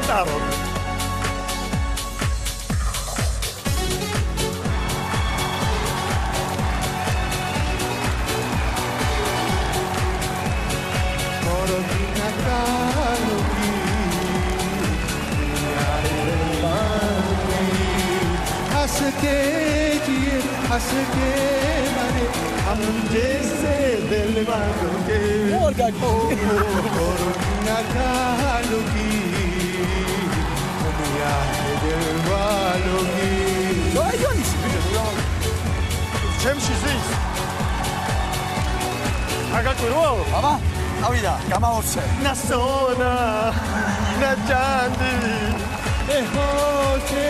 ვიტაროთ. हंस के मरे हम जैसे दिल वालों के ना कालों की दुनिया के दिल वालों की ჩემში ზის აგაკვირო აბა ავიდა გამაოცე na sona na jandi होते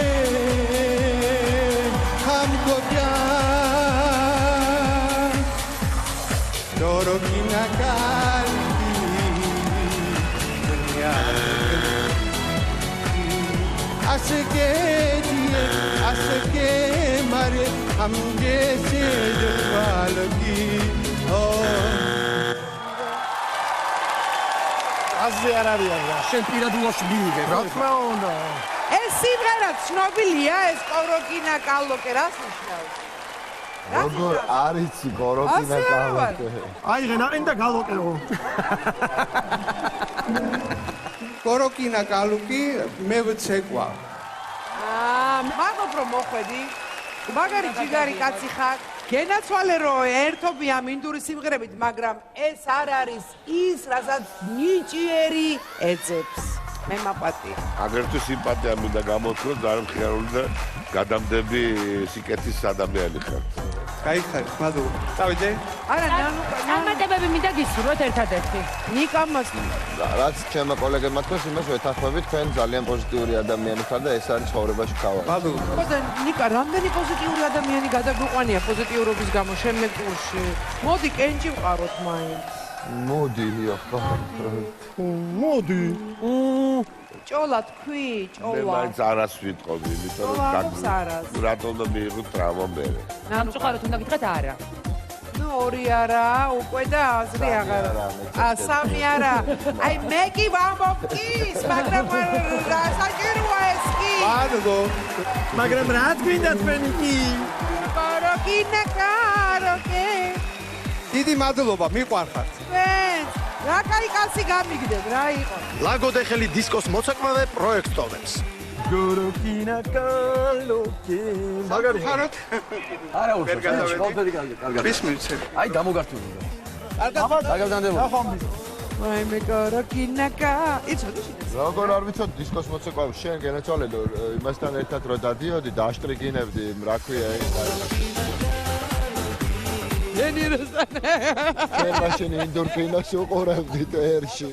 हमको प्यार डोरों की नकाल दुनिया हंस के जिए हंस के मरे हम जैसे दिल वालों की हो აზე არ არის შენ პირადულოს მიიღე რა თქმა უნდა ეს სიმღერა ცნობილია ეს კოროკინა კალოკე რას ნიშნავს? როგორ არის კოროკინა კალოკე? აიღე ნაყინდა გალოკეო კოროკინა კალუკი მე ვცეკვა მაგობ რომ მოხვედი მაგარი ჯიგარი კაცი ხარ გენაცვალე რომ ერთობი ამ ინდური სიმღერებით მაგრამ ეს არ არის ის რასაც ნიჭიერი ეძებს მე მაპატია აგრეთვე სიმპათია მინდა გამოთქვა ძალიან მხიარული და გადამდები სიკეთის ადამიანი ხარ გაიხარით მადლობა წავიდე არა წარმატებები მინდა გისურვოთ ერთადერთი ნიკამას რაც ჩემმა კოლეგებმა თქვეს იმას ვეთანხმებით თქვენ ძალიან პოზიტიური ადამიანი ხარ და ეს არის ცხოვრებაში ქავა მადლობა ხოდა ნიკა რამდენი პოზიტიური ადამიანი გადაგვიყვანია პოზიტიურობის გამო შემდგ ტურში მოდი კენჭი ვყაროთ მაინც მოდი ახლა მოდი ჭოლა თქვი მე ჭოლა მაინც არას ვიტყობი იმიტომ რომ რატომ მიიღო ტრავმა მე ნამწუხაროდ უნდა გითხრათ არა ნუ ორი არა უკვე და აზრი აღარ სამი არა აი მე კი ვამბობკის მაგრამ საჭიროა ეს კი მაგრამ რა გვინდა თქვენი კი კოროკინა კაროკე დიდი მადლობა მიყვარხართ რა კაი კაცი გამიგდებ რა იყო ლაგოდე ხელი დისკოს მოცეკვავე პროექტს ტოვებს კოროკინა კალოკე მაგარი ხართ არა უშო ყველაფერი კარგად ვის მივცემ აი გამოგართული კარგად აი მე კოროკინა კა იცოდი როგორ არ ვიცოდი დისკოს მოცეკვავე შენ გენაცვალე იმასთან ერთად რო დადიოდი დაშტრიგინებდი რა ქვია ეს ენირესთან შენ მაშინ ინდორფინას უყურებდი ტერში